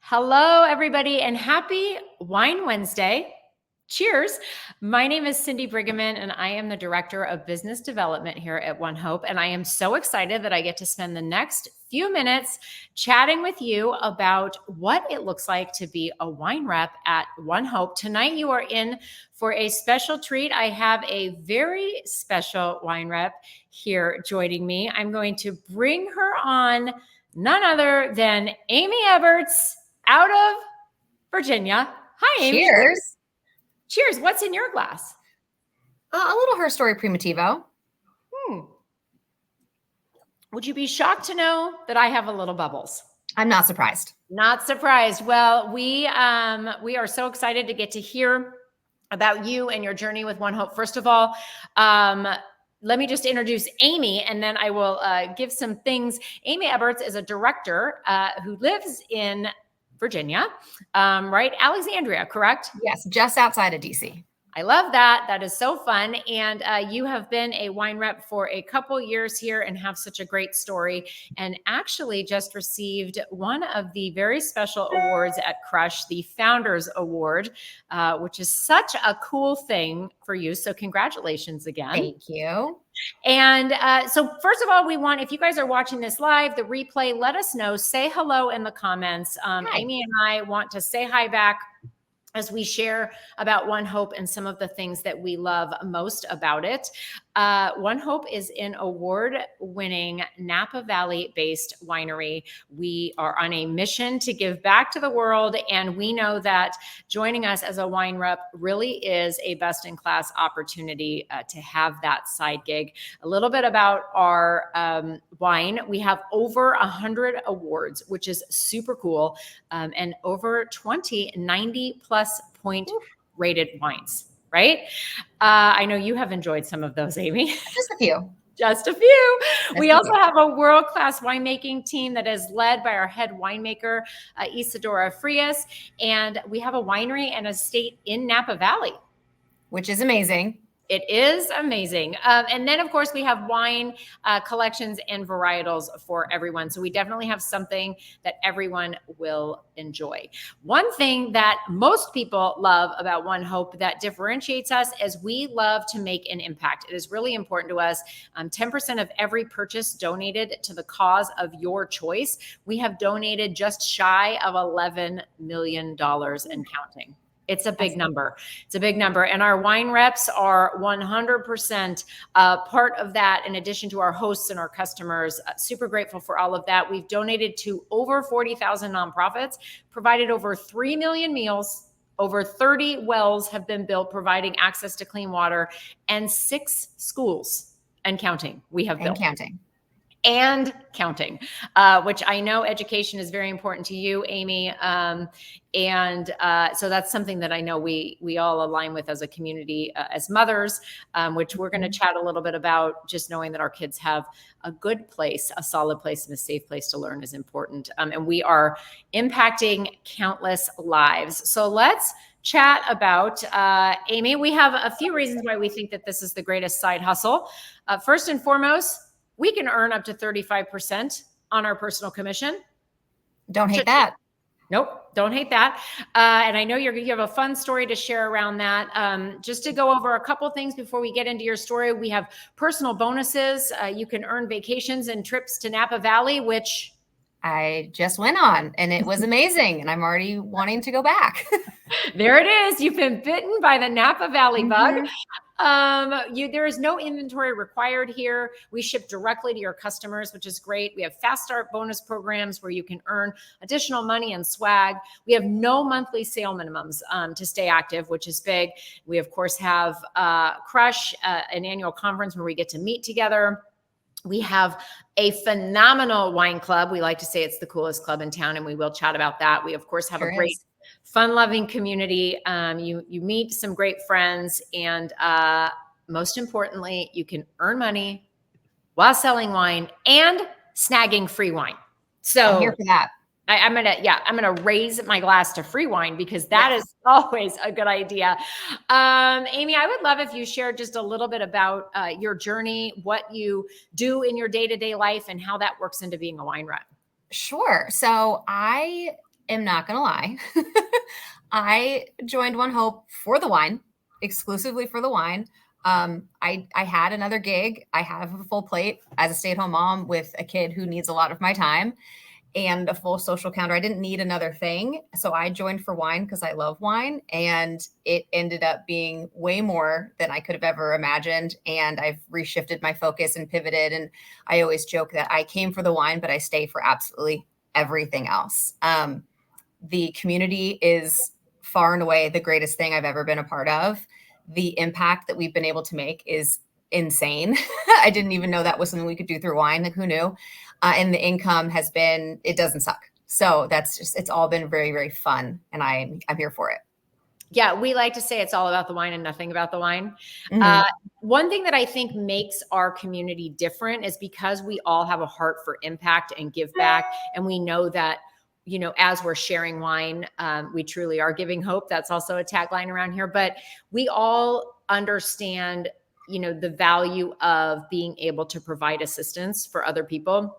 Hello, everybody, and happy Wine Wednesday. Cheers. My name is Cindy Brigham, and I am the Director of Business Development here at ONEHOPE. And I am so excited that I get to spend the next few minutes chatting with you about what it looks like to be a wine rep at ONEHOPE. Tonight, you are in for a special treat. I have a very special wine rep here joining me. I'm going to bring her on, none other than Amy Ebberts out of Virginia. Hi, Amy. Cheers. Cheers. What's in your glass? A little Her Story Primitivo. Would you be shocked to know that I have a little bubbles? I'm not surprised. Not surprised. Well, we are so excited to get to hear about you and your journey with ONEHOPE. First of all, let me just introduce Amy, and then I will give some things. Amy Ebberts is a director who lives in Virginia, right? Alexandria, correct? Yes, just outside of DC. I love that. That is so fun. And you have been a wine rep for a couple years here and have such a great story, and actually just received one of the very special awards at Crush, the Founders Award, which is such a cool thing for you. So congratulations again. Thank you. And so first of all, we want, if you guys are watching this live, the replay, let us know, say hello in the comments. Amy and I want to say hi back as we share about ONEHOPE and some of the things that we love most about it. ONEHOPE is an award-winning Napa Valley-based winery. We are on a mission to give back to the world, and we know that joining us as a wine rep really is a best-in-class opportunity to have that side gig. A little bit about our wine. We have over 100 awards, which is super cool, and over 20 90-plus point rated wines. Right? I know you have enjoyed some of those, Amy. Just a few. Just a few. We also have a world-class winemaking team that is led by our head winemaker, Isadora Frias. And we have a winery and estate in Napa Valley. Which is amazing. It is amazing. And then, of course, we have wine collections and varietals for everyone. So we definitely have something that everyone will enjoy. One thing that most people love about ONEHOPE that differentiates us is we love to make an impact. It is really important to us. 10% of every purchase donated to the cause of your choice. We have donated just shy of $11 million and counting. It's a big number. It's a big number. And our wine reps are 100% part of that, in addition to our hosts and our customers. Super grateful for all of that. We've donated to over 40,000 nonprofits, provided over 3 million meals, over 30 wells have been built, providing access to clean water, and 6 schools and counting we have built. And counting, which I know education is very important to you, Amy. So that's something that I know we all align with as a community, as mothers, which we're going to chat a little bit about. Just knowing that our kids have a good place, a solid place, and a safe place to learn is important. And we are impacting countless lives. So let's chat about Amy. We have a few reasons why we think that this is the greatest side hustle. First and foremost, we can earn up to 35% on our personal commission. Don't hate that. Nope, don't hate that. And I know you have a fun story to share around that. Just to go over a couple things before we get into your story, we have personal bonuses. You can earn vacations and trips to Napa Valley, which I just went on, and it was amazing, and I'm already wanting to go back. There it is. You've been bitten by the Napa Valley bug. There is no inventory required here. We ship directly to your customers, which is great. We have fast start bonus programs where you can earn additional money and swag. We have no monthly sale minimums to stay active, which is big. We, of course, have Crush, an annual conference where we get to meet together. We have a phenomenal wine club. We like to say it's the coolest club in town, and we will chat about that. We, of course, have a great fun-loving community. You meet some great friends, and most importantly, you can earn money while selling wine and snagging free wine. So I'm here for that. I'm gonna raise my glass to free wine, because that is always a good idea. Amy, I would love if you shared just a little bit about your journey, what you do in your day-to-day life, and how that works into being a wine rep. Sure. So I am not going to lie. I joined One Hope for the wine, exclusively for the wine. I had another gig. I have a full plate as a stay-at-home mom with a kid who needs a lot of my time and a full social calendar. I didn't need another thing. So I joined for wine because I love wine. And it ended up being way more than I could have ever imagined. And I've reshifted my focus and pivoted. And I always joke that I came for the wine, but I stay for absolutely everything else. The community is far and away the greatest thing I've ever been a part of. The impact that we've been able to make is insane. I didn't even know that was something we could do through wine. Like, who knew? And the income has been, it doesn't suck. So that's just, it's all been very, very fun. And I'm here for it. Yeah, we like to say it's all about the wine and nothing about the wine. One thing that I think makes our community different is because we all have a heart for impact and give back. And we know that, you know, as we're sharing wine, we truly are giving hope. That's also a tagline around here. But we all understand, you know, the value of being able to provide assistance for other people.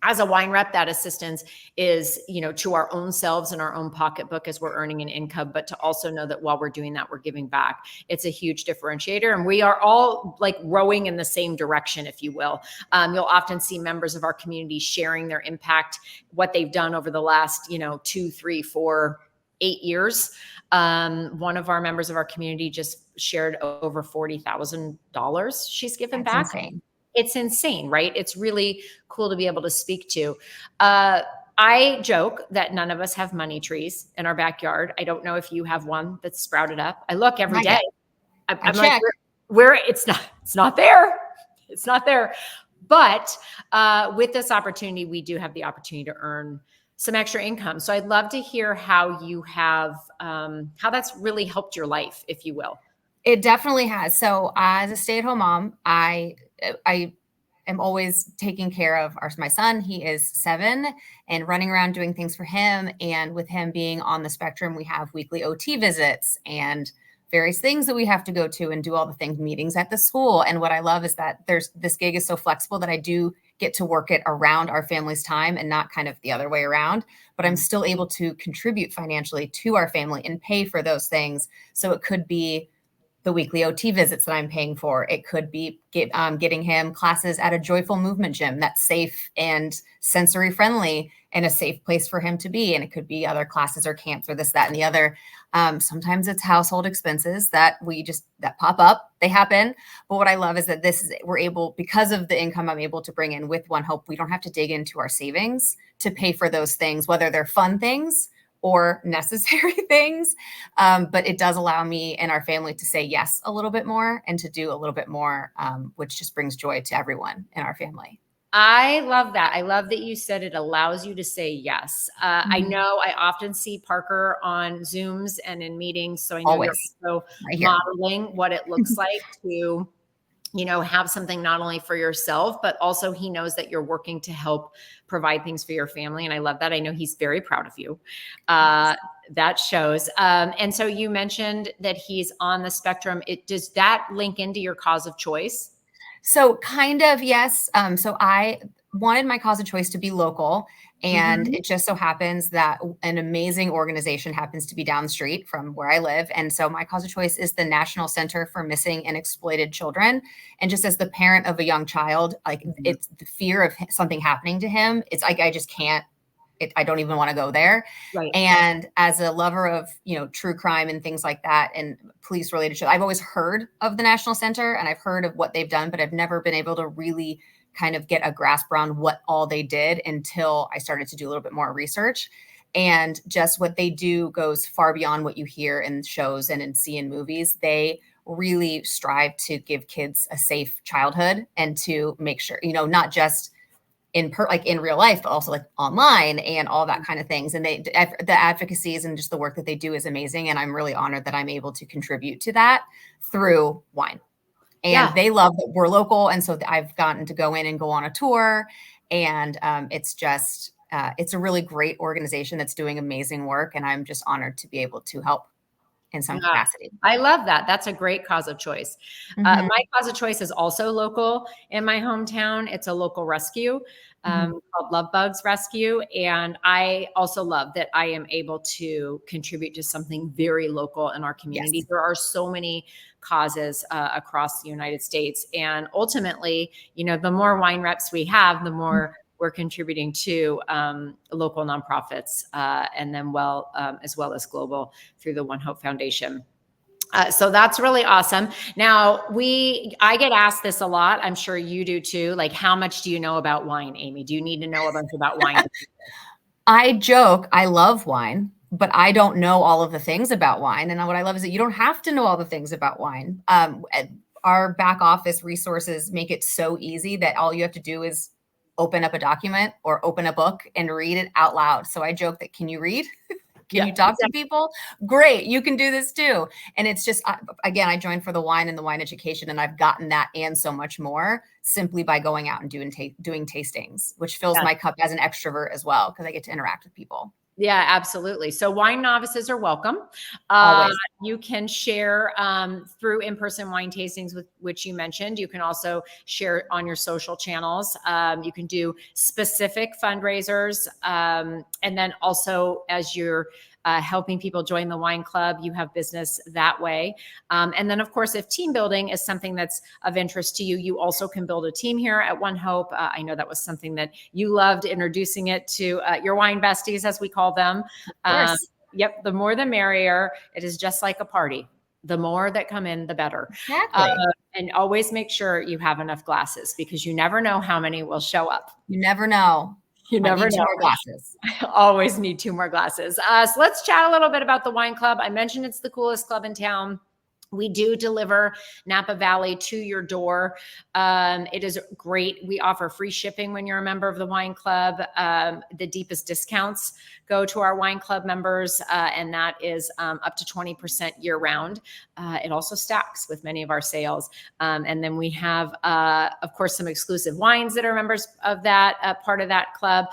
As a wine rep, that assistance is, you know, to our own selves and our own pocketbook as we're earning an income, but to also know that while we're doing that, we're giving back. It's a huge differentiator. And we are all like rowing in the same direction, if you will. You'll often see members of our community sharing their impact, what they've done over the last, you know, 2, 3, 4, 8 years. One of our members of our community just shared over $40,000 she's given back. Insane. It's insane, right? It's really cool to be able to speak to. I joke that none of us have money trees in our backyard. I don't know if you have one that's sprouted up. I look every day. I'm like, where it's not there. It's not there. But with this opportunity, we do have the opportunity to earn some extra income. So I'd love to hear how you have, how that's really helped your life, if you will. It definitely has. So as a stay-at-home mom, I am always taking care of my son. He is 7 and running around doing things for him. And with him being on the spectrum, we have weekly OT visits and various things that we have to go to and do all the things, meetings at the school. And what I love is that this gig is so flexible that I do get to work it around our family's time and not kind of the other way around, but I'm still able to contribute financially to our family and pay for those things. So it could be the weekly OT visits that I'm paying for. It could be getting him classes at a joyful movement gym that's safe and sensory friendly and a safe place for him to be. And it could be other classes or camps or this, that, and the other. Sometimes it's household expenses that that pop up, they happen. But what I love is that we're able, because of the income I'm able to bring in with One Hope, we don't have to dig into our savings to pay for those things, whether they're fun things or necessary things. But it does allow me and our family to say yes a little bit more and to do a little bit more, which just brings joy to everyone in our family. I love that. I love that you said it allows you to say yes. I know I often see Parker on Zooms and in meetings. So I know you're also modeling what it looks like to, you know, have something not only for yourself, but also he knows that you're working to help provide things for your family. And I love that. I know he's very proud of you. That shows. And so you mentioned that he's on the spectrum. Does that link into your cause of choice? So kind of, yes. So I wanted my cause of choice to be local. And it just so happens that an amazing organization happens to be down the street from where I live. And so my cause of choice is the National Center for Missing and Exploited Children. And just as the parent of a young child, like it's the fear of something happening to him. It's like, I just can't, I don't even want to go there. Right. And as a lover of, you know, true crime and things like that and police related shows, I've always heard of the National Center and I've heard of what they've done, but I've never been able to really kind of get a grasp around what all they did until I started to do a little bit more research. And just what they do goes far beyond what you hear in shows and see in movies. They really strive to give kids a safe childhood and to make sure, you know, not just in real life, but also like online and all that kind of things. And the advocacies and just the work that they do is amazing. And I'm really honored that I'm able to contribute to that through wine. And they love that we're local. And so I've gotten to go in and go on a tour. And it's just, it's a really great organization that's doing amazing work. And I'm just honored to be able to help in some capacity. I love that. That's a great cause of choice. My cause of choice is also local in my hometown. It's a local rescue. called Love Bugs Rescue. And I also love that I am able to contribute to something very local in our community. Yes. There are so many causes across the United States. And ultimately, the more wine reps we have, the more we're contributing to local nonprofits, and then as well as global through the One Hope Foundation. So that's really awesome. Now I get asked this a lot. I'm sure you do too. Like, how much do you know about wine, Amy? Do you need to know a bunch about wine? I joke, I love wine, but I don't know all of the things about wine. And what I love is that you don't have to know all the things about wine. Our back office resources make it so easy that all you have to do is open up a document or open a book and read it out loud. So I joke that, can you read? Can you talk to people? Great. You can do this too. And it's just, again, I joined for the wine and the wine education, and I've gotten that and so much more simply by going out and doing tastings, which fills my cup as an extrovert as well, because I get to interact with people. Yeah, absolutely. So wine novices are welcome. Always. You can share through in-person wine tastings, which you mentioned. You can also share on your social channels. You can do specific fundraisers. And then also, as you're helping people join the wine club, you have business that way. And then, of course, if team building is something that's of interest to you, you also can build a team here at One Hope. I know that was something that you loved, introducing it to your wine besties, as we call them. Of course. Yep. The more the merrier. It is just like a party. The more that come in, the better. Exactly. And always make sure you have enough glasses, because you never know how many will show up. You never know. You never know. 2 more glasses. Always need 2 more glasses. So let's chat a little bit about the wine club. I mentioned it's the coolest club in town. We do deliver Napa Valley to your door. It is great. We offer free shipping when you're a member of the wine club. The deepest discounts go to our wine club members, and that is up to 20% year round. It also stacks with many of our sales. And then we have, of course, some exclusive wines that are members of that part of that club.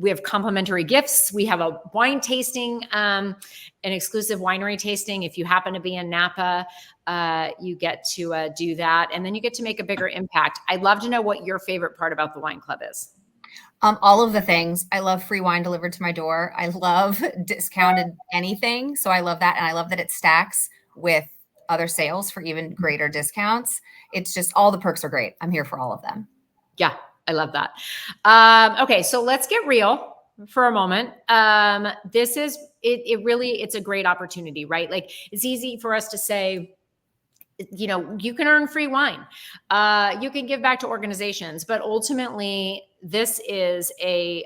We have complimentary gifts. We have a wine tasting, an exclusive winery tasting. If you happen to be in Napa, you get to do that. And then you get to make a bigger impact. I'd love to know what your favorite part about the wine club is. All of the things. I love free wine delivered to my door. I love discounted anything. So I love that. And I love that it stacks with other sales for even greater discounts. It's just, all the perks are great. I'm here for all of them. Yeah. I love that. Okay. So let's get real for a moment. This is, it's a great opportunity, right? Like, it's easy for us to say, you can earn free wine. You can give back to organizations, but ultimately this is a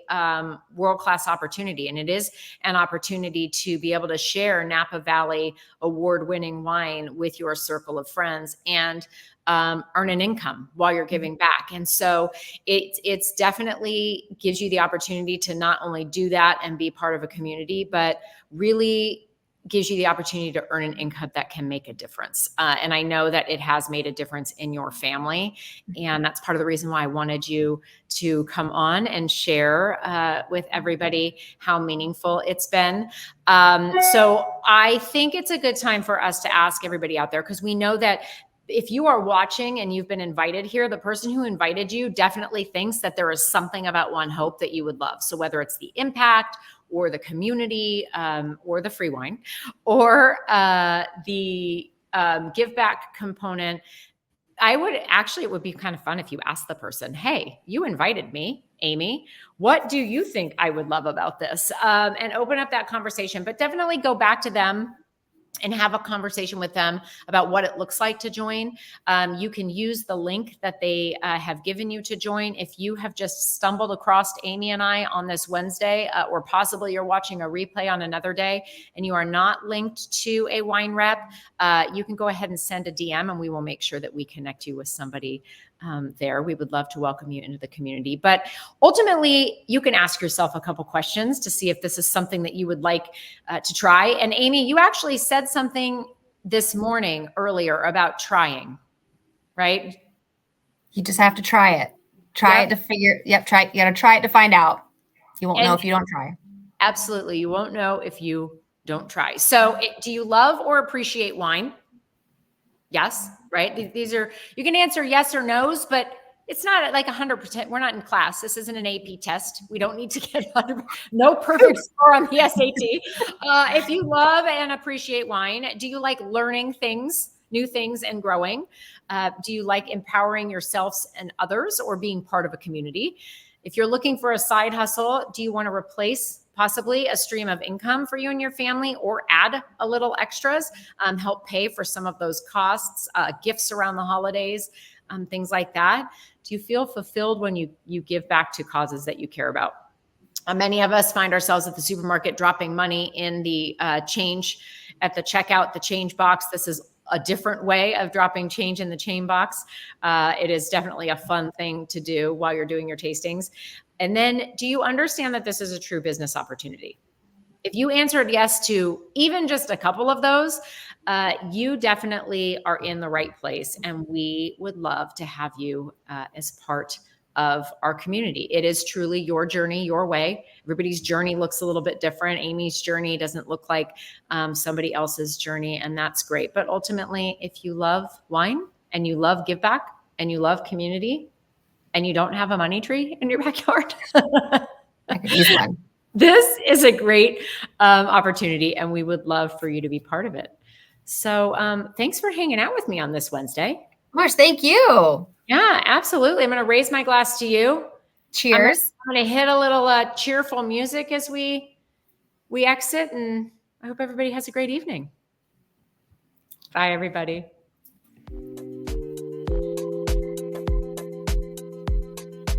world-class opportunity. And it is an opportunity to be able to share Napa Valley award-winning wine with your circle of friends and earn an income while you're giving back. And so it's definitely gives you the opportunity to not only do that and be part of a community, but really gives you the opportunity to earn an income that can make a difference. And I know that it has made a difference in your family. And that's part of the reason why I wanted you to come on and share with everybody how meaningful it's been. So I think it's a good time for us to ask everybody out there, because we know that if you are watching and you've been invited here, the person who invited you definitely thinks that there is something about One Hope that you would love. So whether it's the impact or the community, or the free wine, or the give back component, it would be kind of fun if you asked the person, hey, you invited me, Amy, what do you think I would love about this? And open up that conversation, but definitely go back to them and have a conversation with them about what it looks like to join. You can use the link that they have given you to join. If you have just stumbled across Amy and I on this Wednesday, or possibly you're watching a replay on another day and you are not linked to a wine rep, you can go ahead and send a DM and we will make sure that we connect you with somebody there. We would love to welcome you into the community. But ultimately, you can ask yourself a couple questions to see if this is something that you would like to try. And Amy, you actually said something this morning earlier about trying, right? You just have to try it. Try it to figure. Yep. Try. You got to try it to find out. You won't know if you don't try. Absolutely. You won't know if you don't try. So do you love or appreciate wine? Yes. Right. These are, you can answer yes or no's, but It's not like 100%. We're not in class. This isn't an AP test. We don't need to get 100, no perfect score on the SAT. If you love and appreciate wine, do you like learning things, new things, and growing? Do you like empowering yourselves and others or being part of a community? If you're looking for a side hustle, do you want to replace possibly a stream of income for you and your family, or add a little extras, help pay for some of those costs, gifts around the holidays, things like that? Do you feel fulfilled when you give back to causes that you care about? Many of us find ourselves at the supermarket dropping money in the change at the checkout, the change box. This is a different way of dropping change in the chain box. It is definitely a fun thing to do while you're doing your tastings. And then, do you understand that this is a true business opportunity? If you answered yes to even just a couple of those, you definitely are in the right place. And we would love to have you as part of our community. It is truly your journey, your way. Everybody's journey looks a little bit different. Amy's journey doesn't look like somebody else's journey, and that's great. But ultimately, if you love wine and you love give back and you love community and you don't have a money tree in your backyard, I could use one. This is a great opportunity, and we would love for you to be part of it. So thanks for hanging out with me on this Wednesday. Marsh, thank you. Yeah, absolutely. I'm going to raise my glass to you. Cheers. I'm going to hit a little cheerful music as we exit, and I hope everybody has a great evening. Bye, everybody.